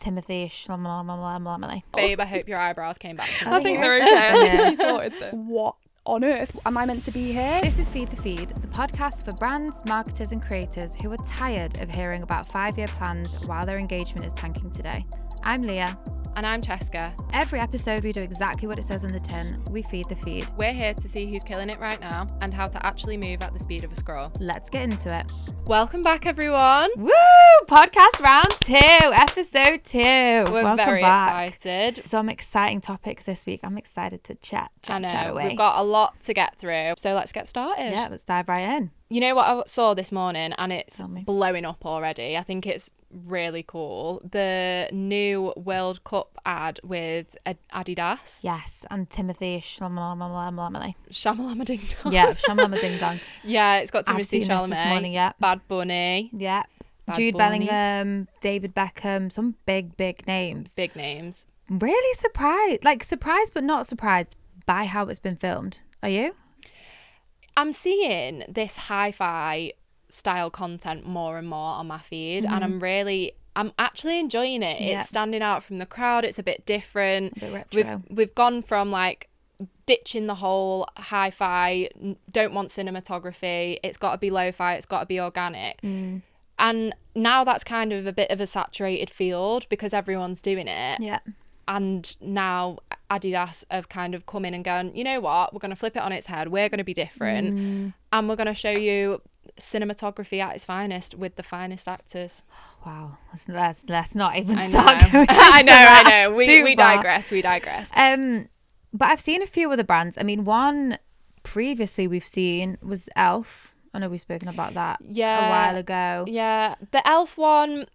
Timothy Chalamet. Babe, I hope your eyebrows came back to I think they're okay. She sorted them. What on earth am I meant to be here? This is Feed the Feed, the podcast for brands, marketers and creators who are tired of hearing about 5-year plans while their engagement is tanking today. I'm Leah. And I'm Chesca. Every episode we do exactly what it says on the tin. We feed the feed. We're here to see who's killing it right now and how to actually move at the speed of a scroll. Let's get into it. Welcome back, everyone. Woo! Podcast round 2, episode 2. We're Welcome very back. excited. Some exciting topics this week. I'm excited to chat away. We've got a lot to get through, so let's get started. Yeah, let's dive right in. You know what I saw this morning, and it's Tell me. blowing up already. I think it's really cool. The new World Cup ad with Adidas. Yes, and Timothy Chalamet. Shamalama Ding Dong. Yeah, Shamalama Ding Dong. Yeah, it's got I've Timothy seen Chalamet. this morning, yeah. Bad Bunny. Yeah. Bad Jude Bunny. Bellingham, David Beckham, some big names. Big names. Really surprised but not surprised by how it's been filmed. Are you? I'm seeing this hi-fi style content more and more on my feed, and I'm actually enjoying it. Yeah. It's standing out from the crowd. It's a bit different. A bit retro. We've gone from like ditching the whole hi-fi, don't want cinematography, it's got to be lo-fi, it's got to be organic. And now that's kind of a bit of a saturated field because everyone's doing it. Yeah. And now Adidas have kind of come in and gone, you know what, we're going to flip it on its head. We're going to be different. And we're going to show you cinematography at its finest with the finest actors. Wow. Let's not even I start know. going I know. We Too far. digress. But I've seen a few other brands. I mean, one previously we've seen was Elf. I know we've spoken about that a while ago. Yeah. The Elf one,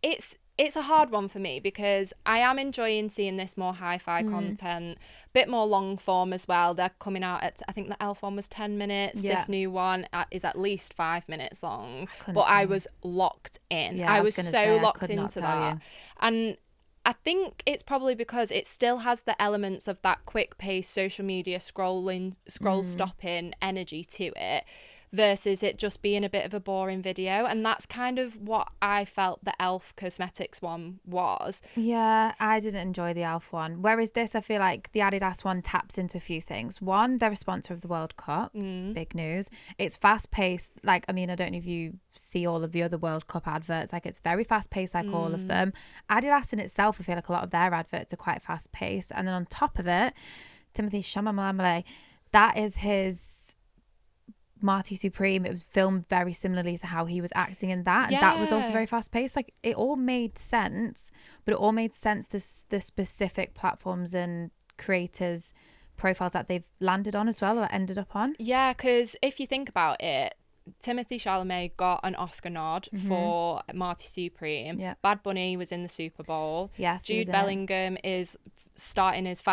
it's a hard one for me because I am enjoying seeing this more hi-fi content, bit more long form as well. They're coming out at, I think the Elf one was 10 minutes. Yeah. This new one is at least 5 minutes long. Couldn't But tell I you. was locked in. Yeah, I I was was so gonna say, I locked could not into tell that. you. And I think it's probably because it still has the elements of that quick pace social media scroll stopping energy to it, versus it just being a bit of a boring video. And that's kind of what I felt the Elf Cosmetics one was. Yeah, I didn't enjoy the Elf one. Whereas this, I feel like the Adidas one taps into a few things. One, they're a sponsor of the World Cup. Big news. It's fast paced. Like, I mean, I don't know if you see all of the other World Cup adverts. Like, it's very fast paced, like all of them. Adidas in itself, I feel like a lot of their adverts are quite fast paced. And then on top of it, Timothy Chalamet, that is his Marty Supreme. It was filmed very similarly to how he was acting in that, and that was also very fast paced. Like, it all made sense, but it all made sense the specific platforms and creators profiles that they've landed on as well, or ended up on. Yeah, because if you think about it, Timothy Chalamet got an Oscar nod for Marty Supreme. Yeah. Bad Bunny was in the Super Bowl. Yes, he was Jude in it. Bellingham is starting his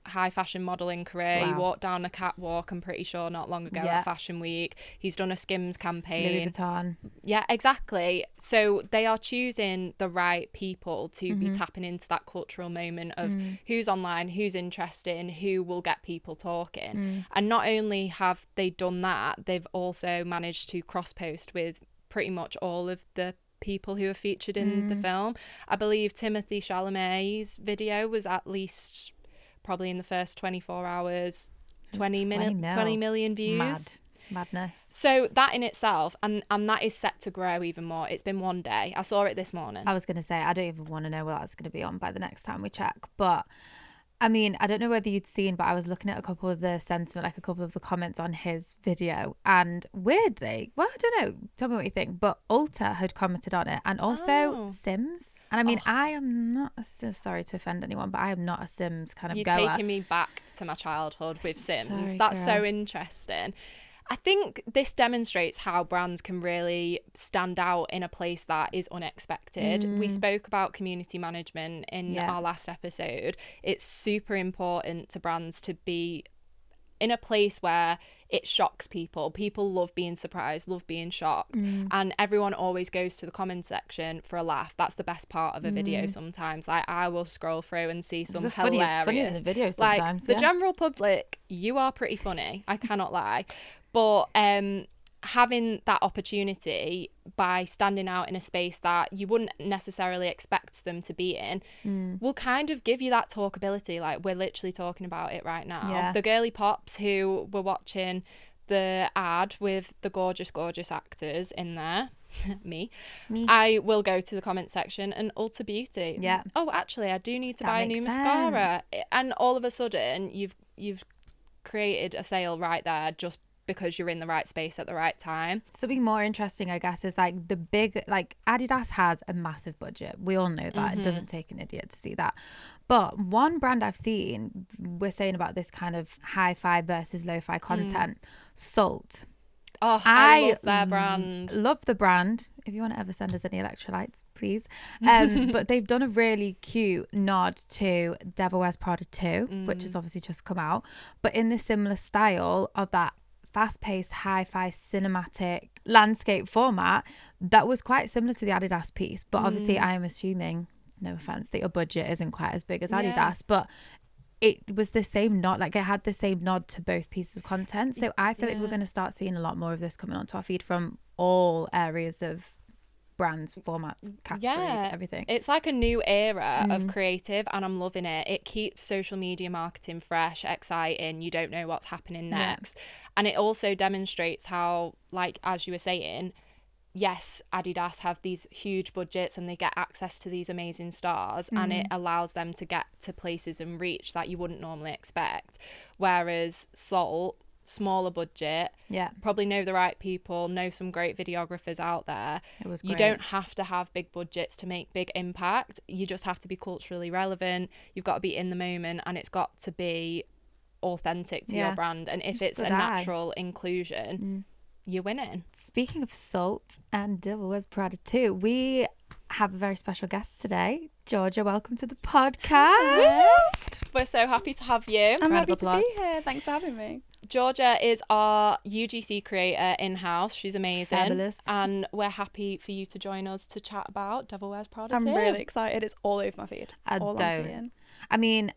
high fashion modelling career. He Wow. walked down the catwalk, I'm pretty sure, not long ago Yeah. at Fashion Week. He's done a Skims campaign. Louis Vuitton. Yeah, exactly. So they are choosing the right people to be tapping into that cultural moment of who's online, who's interesting, who will get people talking. And not only have they done that, they've also managed to cross-post with pretty much all of the people who are featured in the film. I believe Timothy Chalamet's video was at least probably in the first 24 hours, 20 million views. Madness. So that in itself, and that is set to grow even more. It's been one day. I saw it this morning. I was going to say, I don't even want to know what that's going to be on by the next time we check. But I mean, I don't know whether you'd seen, but I was looking at a couple of the sentiment, like a couple of the comments on his video. And weirdly, well, I don't know, tell me what you think, but Ulta had commented on it, and also Sims. And I mean, I am not, so sorry to offend anyone, but I am not a Sims kind of You're goer. taking me back to my childhood with Sims. Sorry, That's girl. so interesting. I think this demonstrates how brands can really stand out in a place that is unexpected. We spoke about community management in our last episode. It's super important to brands to be in a place where it shocks people. People love being surprised, love being shocked. And everyone always goes to the comment section for a laugh. That's the best part of a video sometimes. Like, I will scroll through and see some hilarious. Funny in the video sometimes. Like, the general public, you are pretty funny. I cannot lie. But having that opportunity by standing out in a space that you wouldn't necessarily expect them to be in will kind of give you that talkability. Like, we're literally talking about it right now. Yeah. The girly pops who were watching the ad with the gorgeous actors in there, me, I will go to the comment section and Ulta Beauty. Yeah. Oh, actually, I do need to That buy a new makes mascara. And all of a sudden, you've created a sale right there just because you're in the right space at the right time. Something more interesting, I guess, is like the big, like Adidas has a massive budget. We all know that. It doesn't take an idiot to see that. But one brand I've seen, we're saying about this kind of hi-fi versus lo-fi content, Salt. Oh, I love their brand. Love the brand. If you want to ever send us any electrolytes, please. But they've done a really cute nod to Devil Wears Prada 2, which has obviously just come out. But in the similar style of that fast-paced hi-fi cinematic landscape format that was quite similar to the Adidas piece, but obviously I am assuming, no offense, that your budget isn't quite as big as Adidas, but it was the same nod, like it had the same nod to both pieces of content. So I feel like we're going to start seeing a lot more of this coming onto our feed from all areas of brands, formats, categories, everything. It's like a new era of creative, and I'm loving it. It keeps social media marketing fresh, exciting. You don't know what's happening next. And it also demonstrates how, like, as you were saying, yes, Adidas have these huge budgets and they get access to these amazing stars, and it allows them to get to places and reach that you wouldn't normally expect. Whereas Salt, smaller budget, probably know the right people, know some great videographers out there. It was great. You don't have to have big budgets to make big impact. You just have to be culturally relevant. You've got to be in the moment, and it's got to be authentic to your brand. And if it's a natural inclusion, you're winning. Speaking of Salt and Devil Wears Prada 2, we have a very special guest today. Georgia, welcome to the podcast. We're so happy to have you. I'm happy to be here. Thanks for having me. Georgia is our UGC creator in-house. She's amazing. Fabulous. And we're happy for you to join us to chat about Devil Wears Prada 2. I'm really excited. It's all over my feed. I mean,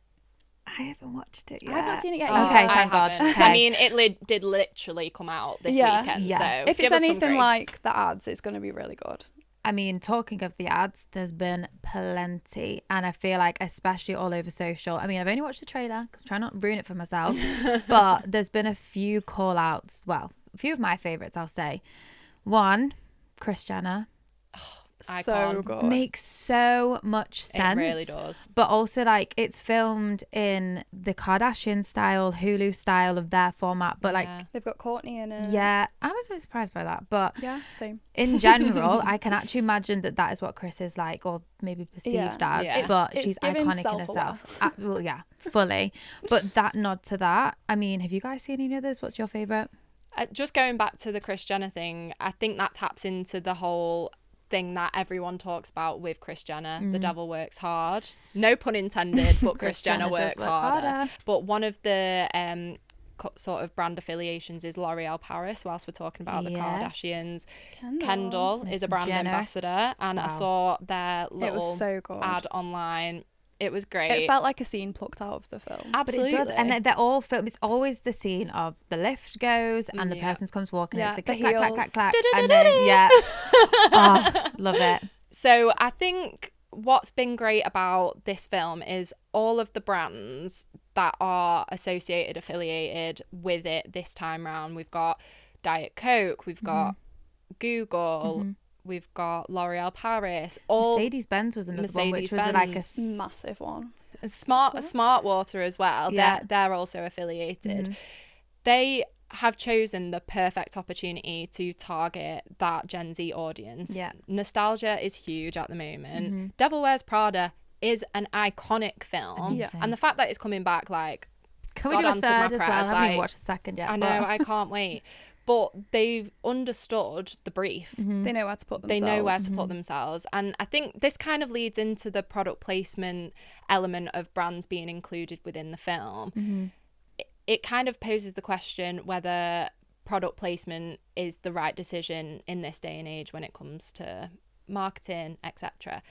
I haven't watched it yet. I have not seen it yet. Okay, thank God. Okay. I mean, it did literally come out this weekend. Yeah. So if it's anything like the ads, it's going to be really good. I mean, talking of the ads, there's been plenty. And I feel like, especially all over social, I mean, I've only watched the trailer, try not to ruin it for myself. But there's been a few call outs. Well, a few of my favourites, I'll say. One, Kris Jenner. So good. Makes so much sense. It really does. But also, like, it's filmed in the Kardashian style, Hulu style of their format. But like, they've got Courtney in it. Yeah, I was really surprised by that. But yeah, same. In general, I can actually imagine that is what Kris is like, or maybe perceived as. Yeah. But she's iconic in herself. Well, yeah, fully. But that nod to that. I mean, have you guys seen any others? What's your favourite? Just going back to the Kris Jenner thing, I think that taps into the whole thing that everyone talks about with Kris Jenner. The devil works hard. No pun intended, but Kris Jenner works harder. But one of the sort of brand affiliations is L'Oreal Paris, whilst we're talking about the Kardashians. Kendall is a brand ambassador, and I saw their little ad online. It was great. It felt like a scene plucked out of the film. Absolutely. But it does. And they're all filmed. It's always the scene of the lift goes and the person comes walking. And it's like clack, clack, clack, clack. And then, love it. So I think what's been great about this film is all of the brands that are associated, affiliated with it this time round. We've got Diet Coke. We've got Google. We've got L'Oreal Paris. Mercedes-Benz was another one, which was like a massive one. Smart Water as well. Yeah. They're also affiliated. They have chosen the perfect opportunity to target that Gen Z audience. Yeah. Nostalgia is huge at the moment. Devil Wears Prada is an iconic film. Amazing. And the fact that it's coming back, like, can we do a third as well? I haven't even watched the second yet. I know, I can't wait. But they've understood the brief. They know where to put themselves. They know where to put themselves. And I think this kind of leads into the product placement element of brands being included within the film. It kind of poses the question whether product placement is the right decision in this day and age when it comes to marketing, etc.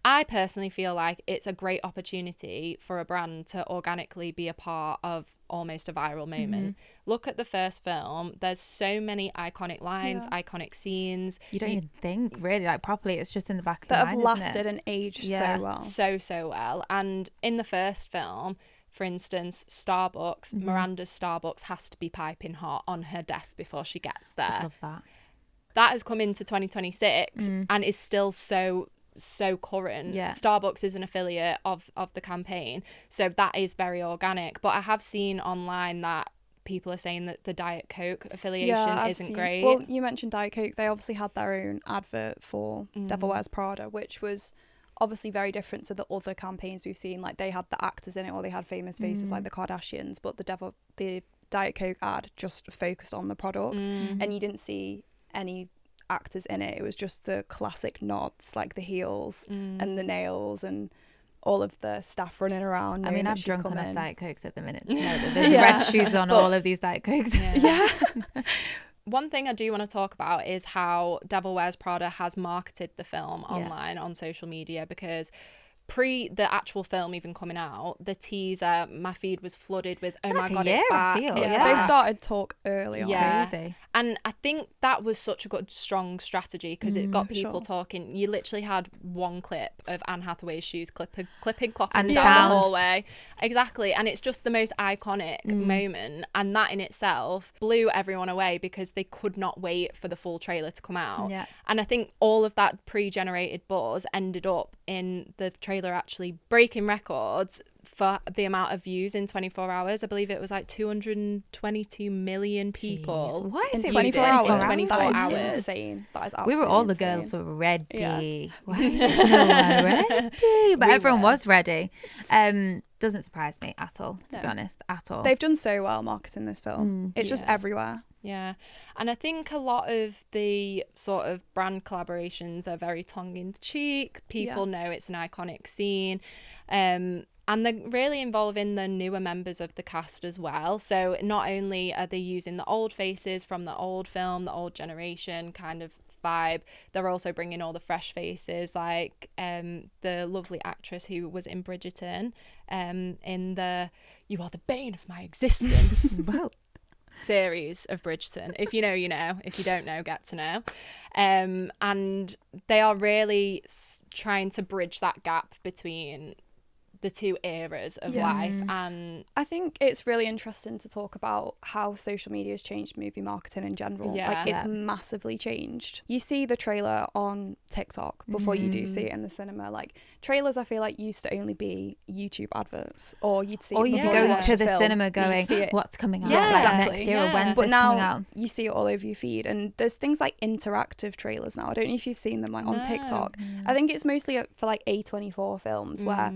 I personally feel like it's a great opportunity for a brand to organically be a part of almost a viral moment. Look at the first film. There's so many iconic lines, iconic scenes. You don't even think really like properly. It's just in the back of that your have mind, lasted and aged so well. So well. And in the first film, for instance, Starbucks, Miranda's Starbucks has to be piping hot on her desk before she gets there. I love that. That has come into 2026 and is still so current. Starbucks is an affiliate of the campaign, so that is very organic. But I have seen online that people are saying that the Diet Coke affiliation isn't great. Well, you mentioned Diet Coke. They obviously had their own advert for Devil Wears Prada, which was obviously very different to the other campaigns we've seen. Like, they had the actors in it, or they had famous faces like the Kardashians, but the Diet Coke ad just focused on the product, and you didn't see any actors in it. It was just the classic nods, like the heels and the nails and all of the staff running around. I mean, I've drunk enough Diet Cokes at the minute to know that there's red shoes on all of these Diet Cokes. One thing I do want to talk about is how Devil Wears Prada has marketed the film online on social media, because pre the actual film even coming out, the teaser, my feed was flooded with, oh my god, it's back. They started talk early on. Crazy. And I think that was such a good, strong strategy, because it got people talking. You literally had one clip of Anne Hathaway's shoes clipping down the hallway. Exactly. And it's just the most iconic moment. And that in itself blew everyone away, because they could not wait for the full trailer to come out. And I think all of that pre-generated buzz ended up in the trailer actually breaking records for the amount of views in 24 hours. I believe it was like 222 million people. Jeez. Why is in it 24 hours? In 24 that is hours. Insane. That is we were all the insane. girls were ready. Why is no one ready? But everyone was ready. Doesn't surprise me at all, to be honest, at all. They've done so well marketing this film. It's just everywhere. Yeah. And I think a lot of the sort of brand collaborations are very tongue-in-cheek. People know it's an iconic scene. And they're really involving the newer members of the cast as well. So not only are they using the old faces from the old film, the old generation kind of vibe, they're also bringing all the fresh faces, like the lovely actress who was in Bridgerton, in the You Are the Bane of My Existence series of Bridgerton. If you know, you know. If you don't know, get to know. And they are really trying to bridge that gap between the two eras of life. And I think it's really interesting to talk about how social media has changed movie marketing in general. Like, it's massively changed. You see the trailer on TikTok before you do see it in the cinema. Like, trailers, I feel like, used to only be YouTube adverts, or you'd see it you'd before go you watch to the the film, cinema going, what's coming out next year, or when's but this now coming out? you see it all over your feed, and there's things like interactive trailers now. I don't know if you've seen them, like, on TikTok. I think it's mostly for like A24 films, where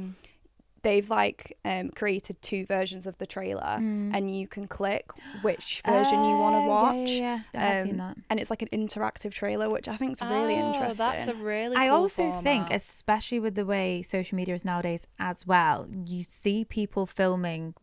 they've like created two versions of the trailer, and you can click which version you want to watch. I've seen that. And it's like an interactive trailer, which I think is really interesting. That's a really I cool also format. think, especially with the way social media is nowadays as well, you see people filming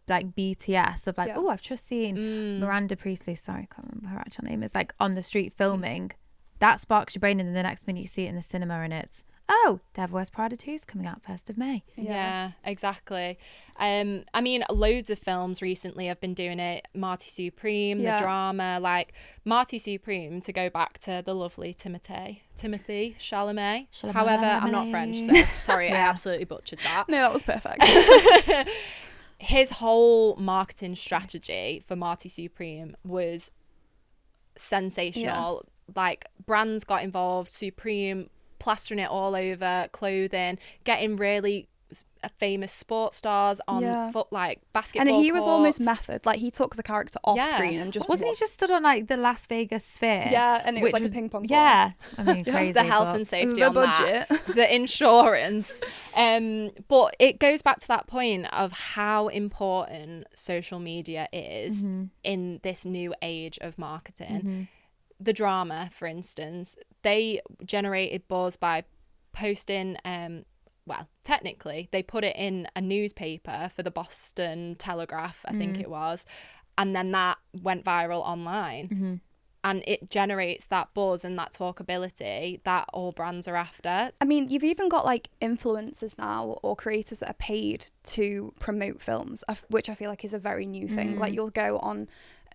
like BTS of like, oh, I've just seen Miranda Priestley, sorry, I can't remember her actual name, is like on the street filming. That sparks your brain, and then the next minute you see it in the cinema and it's, oh, Devil Wears Prada 2 is coming out 1st of May. Yeah, exactly. I mean, loads of films recently have been doing it. Marty Supreme, the drama, like Marty Supreme, to go back to the lovely Timothée Chalamet. However, I'm not French, so sorry, I absolutely butchered that. No, that was perfect. His whole marketing strategy for Marty Supreme was sensational. Like, brands got involved, Supreme plastering it all over clothing, getting really famous sports stars on foot, like basketball and he was courts. almost method, like he took the character off screen and just wasn't he just stood on like the Las Vegas Sphere? And it was like a ping pong ball. I mean, crazy, the health and safety on budget. that, the insurance, but it goes back to that point of how important social media is in this new age of marketing. The drama, for instance, they generated buzz by posting, well, technically, they put it in a newspaper for the Boston Telegraph, I think it was, and then that went viral online. and it generates that buzz and that talkability that all brands are after. I mean, you've even got like influencers now or creators that are paid to promote films, which I feel like is a very new thing. Like you'll go on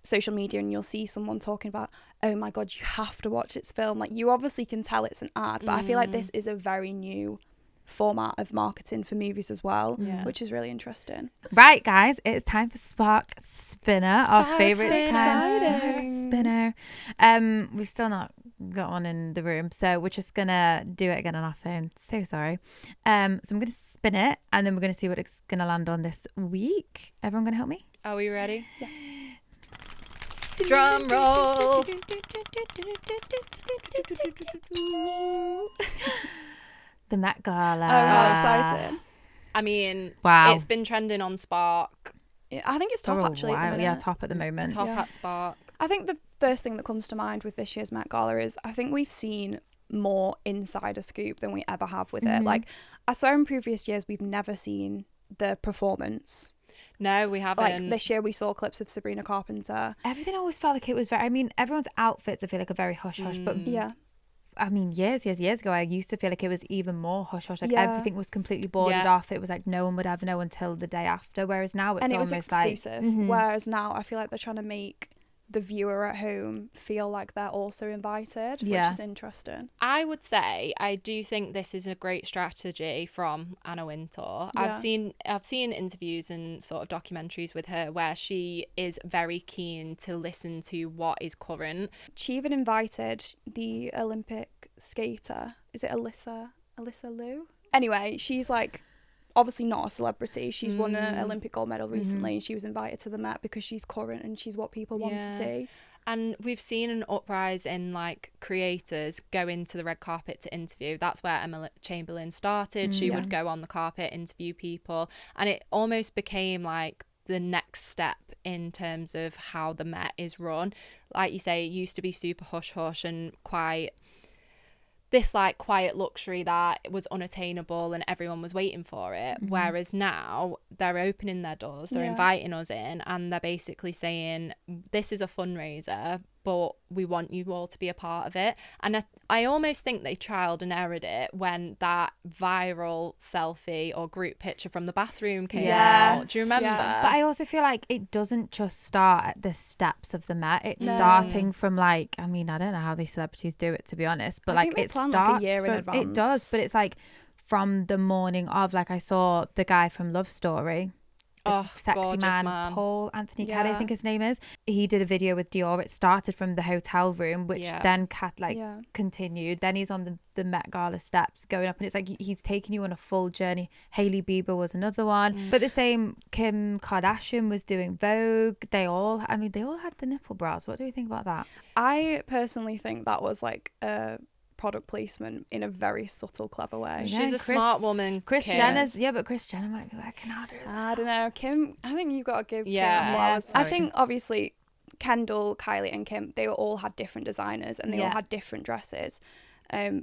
social media and you'll see someone talking about, oh my God, you have to watch this film. Like you obviously can tell it's an ad, but I feel like this is a very new format of marketing for movies as well, which is really interesting. Right, guys, it's time for Spark Spinner, our favourite spinner. We've still not got one in the room, so we're just gonna do it again on our phone. So sorry. So I'm gonna spin it, and then we're gonna see what it's gonna land on this week. Everyone gonna help me? Are we ready? Yeah. Drum roll. The Met Gala. Oh, how exciting. I mean, wow. It's been trending on Spark. Yeah, I think it's top actually. Wow. Yeah, top at the moment. Top at Spark. I think the first thing that comes to mind with this year's Met Gala is I think we've seen more insider scoop than we ever have with it. Like, I swear in previous years we've never seen the performance. No, we haven't. Like this year we saw clips of Sabrina Carpenter. Everything always felt like it was very, I mean, everyone's outfits I feel like are very hush-hush, but yeah. I mean, years ago, I used to feel like it was even more hush-hush. Like everything was completely boarded off. It was like no one would ever know until the day after. Whereas now it's almost exclusive. Like, whereas now I feel like they're trying to make the viewer at home feel like they're also invited, which is interesting. I would say I do think this is a great strategy from Anna Wintour. I've seen interviews and sort of documentaries with her where she is very keen to listen to what is current. She even invited the Olympic skater. Is it Alyssa Liu? Anyway, she's like obviously not a celebrity. She's won an Olympic gold medal recently, and she was invited to the Met because she's current and she's what people want to see. And we've seen an uprise in like creators go into the red carpet to interview. That's where Emma Chamberlain started. She would go on the carpet, interview people, and it almost became like the next step in terms of how the Met is run. Like you say, it used to be super hush hush and quite this like quiet luxury that was unattainable and everyone was waiting for it. Whereas now they're opening their doors, they're inviting us in, and they're basically saying this is a fundraiser, but we want you all to be a part of it. And I almost think they trialed and errored it when that viral selfie or group picture from the bathroom came out. Do you remember? But I also feel like it doesn't just start at the steps of the Met. It's starting from like, I mean, I don't know how these celebrities do it, to be honest, but like it starts like a year in advance. It does, but it's like from the morning of, like I saw the guy from Love Story. Sexy man, Paul Anthony Kelly, I think his name is. He did a video with Dior. It started from the hotel room, which then continued. Then he's on the Met Gala steps going up, and it's like he's taking you on a full journey. Hailey Bieber was another one, but the same Kim Kardashian was doing Vogue. They all had the nipple bras. What do you think about that? I personally think that was like a product placement in a very subtle, clever way. She's a smart woman. Kris Jenner's, but Kris Jenner might be working harder as well. I don't know. Kim, I think you've got to give Kim flowers. I think obviously Kendall, Kylie and Kim, they all had different designers and they all had different dresses.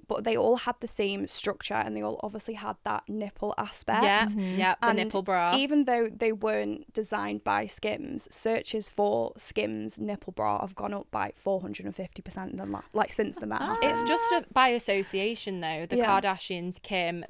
But they all had the same structure and they all obviously had that nipple aspect. The nipple bra. Even though they weren't designed by Skims, searches for Skims nipple bra have gone up by 450% since the Met. It's just by association though. The Kardashians, Kim,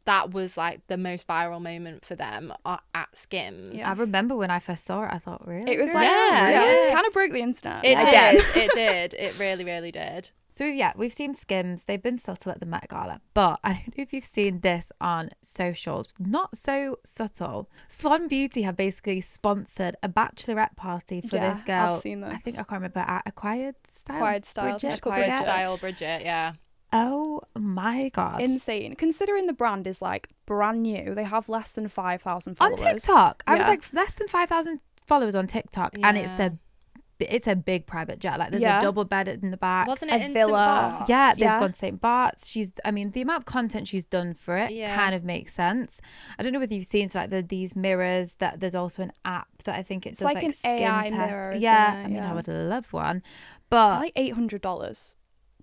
that was like the most viral moment for them at Skims. I remember when I first saw it, I thought, really? It was like, it kind of broke the internet. It did. It really, really did. So we've seen Skims. They've been subtle at the Met Gala, but I don't know if you've seen this on socials. Not so subtle. Swan Beauty have basically sponsored a bachelorette party for this girl. I've seen this. I think I can't remember. At Acquired Style. Bridget. Yeah. Oh my God. Insane. Considering the brand is like brand new, they have less than 5,000 followers. On TikTok. I was like less than 5,000 following on TikTok, and it's a big private jet. Like there's a double bed in the back. Wasn't it a in villa? St. Bart's? Yeah, they've gone St. Bart's. The amount of content she's done for it kind of makes sense. I don't know whether you've seen these mirrors. That there's also an app that I think it's like an skin AI test. mirror. I mean, I would love one, but like $800.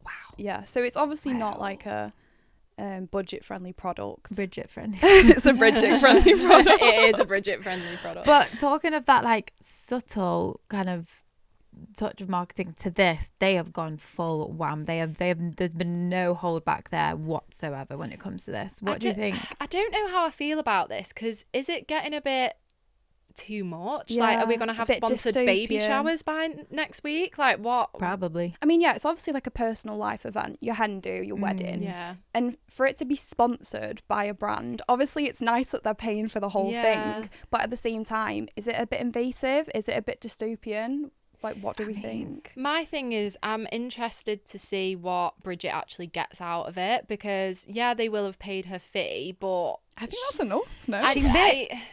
Wow. Yeah, so it's obviously not like a budget friendly product. Bridget friendly. It's a Bridget friendly product. It is a Bridget friendly product. But talking of that like subtle kind of touch of marketing to this, they have gone full wham. There's been no hold back there whatsoever when it comes to this. What do you think? I don't know how I feel about this, because is it getting a bit too much? Yeah, like, are we going to have sponsored baby dystopian. showers by next week? Like, what? Probably. I mean, yeah, it's obviously like a personal life event, your hen do, your wedding. Yeah. And for it to be sponsored by a brand, obviously it's nice that they're paying for the whole thing. But at the same time, is it a bit invasive? Is it a bit dystopian? Like, what do we think? My thing is, I'm interested to see what Bridget actually gets out of it, because they will have paid her fee, but I think that's enough. No,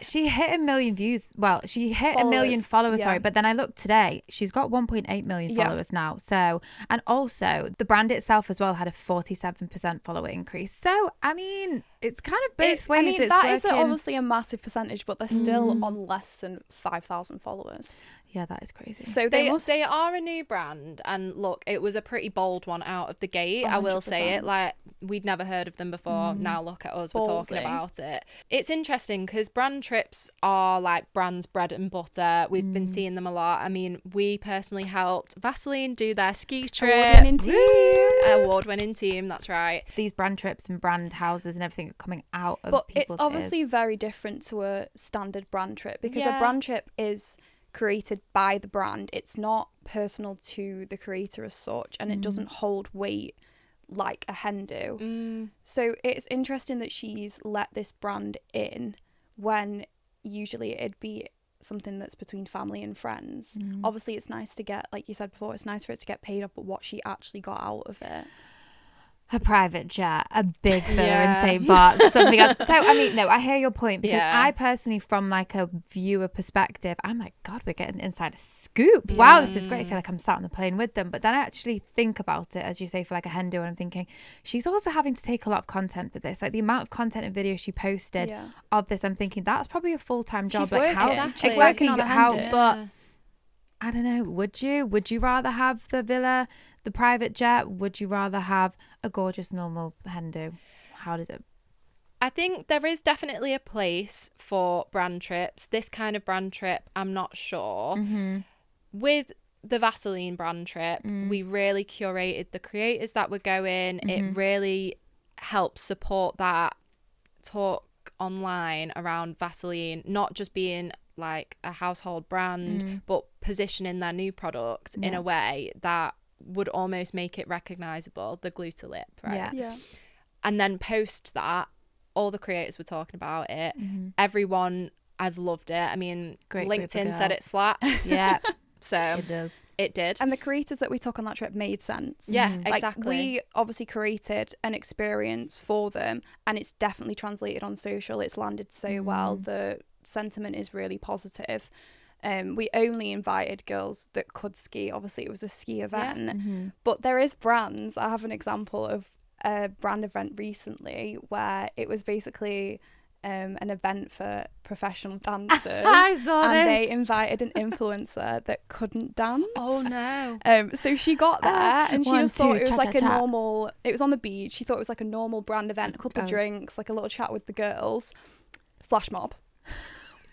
She hit 1 million views. Well, she hit 1 million followers, sorry. But then I looked today, she's got 1.8 million followers now. So, and also the brand itself as well had a 47% follower increase. So, I mean, it's kind of both ways. I mean, it's that working. is obviously a massive percentage, but they're still on less than 5,000 followers. Yeah, that is crazy. So they are a new brand, and look, it was a pretty bold one out of the gate. 100%. I will say it. Like, we'd never heard of them before. Now look at us, we're talking about it. It's interesting because brand trips are like brands' bread and butter. We've been seeing them a lot. I mean, we personally helped Vaseline do their ski trip. Award-winning team, that's right. These brand trips and brand houses and everything are coming out of But people's it's obviously ears. very different to a standard brand trip, because a brand trip is created by the brand. It's not personal to the creator as such, and it doesn't hold weight like a hen do. So it's interesting that she's let this brand in when usually it'd be something that's between family and friends. Obviously it's nice to get, like you said before, it's nice for it to get paid up, but what she actually got out of it. A private jet, a big villa in St. Bart's, something else. So, I mean, no, I hear your point, because I personally, from like a viewer perspective, I'm like, God, we're getting inside a scoop. Wow, this is great. I feel like I'm sat on the plane with them. But then I actually think about it, as you say, for like a hen do, and I'm thinking, she's also having to take a lot of content for this. Like the amount of content and videos she posted of this, I'm thinking that's probably a full-time job. She's working. She's working on a hen do. But I don't know, would you rather have the villa, the private jet? Would you rather have a gorgeous normal hen do? How does it? I think there is definitely a place for brand trips. This kind of brand trip, I'm not sure. With the Vaseline brand trip, we really curated the creators that were going. It really helped support that talk online around Vaseline, not just being like a household brand, but positioning their new products in a way that would almost make it recognizable, the glue to lip, right? And then post that, all the creators were talking about it. Everyone has loved it. I mean, Great LinkedIn said it slapped. So it does. It did. And the creators that we took on that trip made sense. Exactly. We obviously created an experience for them, and it's definitely translated on social. It's landed so well. The sentiment is really positive. We only invited girls that could ski. Obviously it was a ski event, but there is brands. I have an example of a brand event recently where it was basically an event for professional dancers. I saw and this. They invited an influencer that couldn't dance. Oh no. So she got there and she One, just thought two, it was cha, like cha, a cha. normal, it was on the beach. She thought it was like a normal brand event, a couple of drinks, like a little chat with the girls. Flash mob.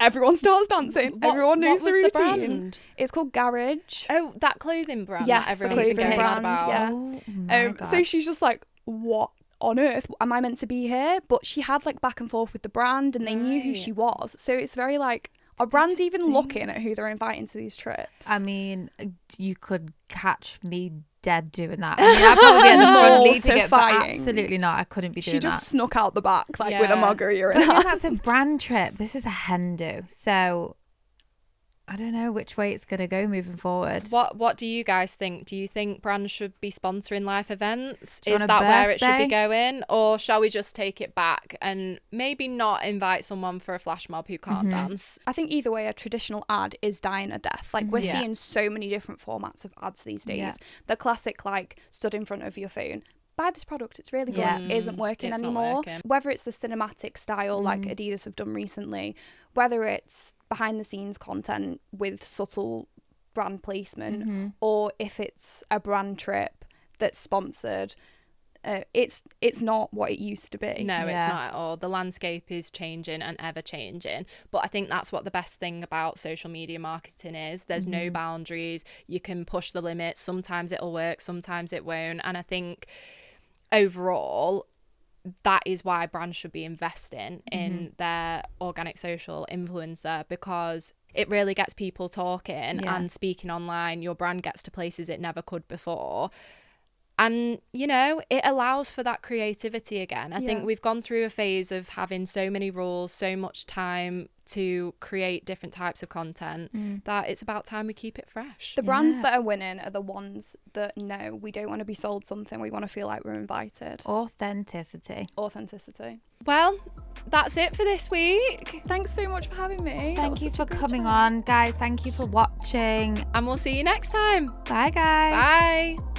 Everyone starts dancing. Everyone knows the routine. Brand? It's called Garage. Oh, that clothing brand Yes, that the everyone's been clothing going on brand, about. yeah. Oh my So she's just like, what on earth am I meant to be here? But she had like back and forth with the brand, and they knew who she was. So it's very like, are brands even looking at who they're inviting to these trips? I mean, you could catch me dead doing that. I mean, I'd probably be at the front leading it, but Mortifying. absolutely not. I couldn't be doing She just that. snuck out the back like with a margarita in But her again, that's a brand trip. This is a hen do. So I don't know which way it's going to go moving forward. What do you guys think? Do you think brands should be sponsoring life events? Do you Is want that a where it should birthday? be going? Or shall we just take it back and maybe not invite someone for a flash mob who can't dance? I think either way, a traditional ad is dying a death. Like we're seeing so many different formats of ads these days. Yeah. The classic, like, stood in front of your phone, buy this product, it's really good, Yeah. isn't working It's not anymore. working. Whether it's the cinematic style like Adidas have done recently, whether it's behind the scenes content with subtle brand placement, or if it's a brand trip that's sponsored, it's not what it used to be. No, it's not at all. The landscape is changing and ever changing. But I think that's what the best thing about social media marketing is. There's no boundaries. You can push the limits. Sometimes it'll work, sometimes it won't. And I think overall, that is why brands should be investing in their organic social influencer, because it really gets people talking and speaking online. Your brand gets to places it never could before. And, you know, it allows for that creativity again. I think we've gone through a phase of having so many rules, so much time to create different types of content, that it's about time we keep it fresh. The brands that are winning are the ones that know we don't want to be sold something. We want to feel like we're invited. Authenticity. Well, that's it for this week. Thanks so much for having me. Thank you for coming on. Guys, thank you for watching. And we'll see you next time. Bye, guys. Bye.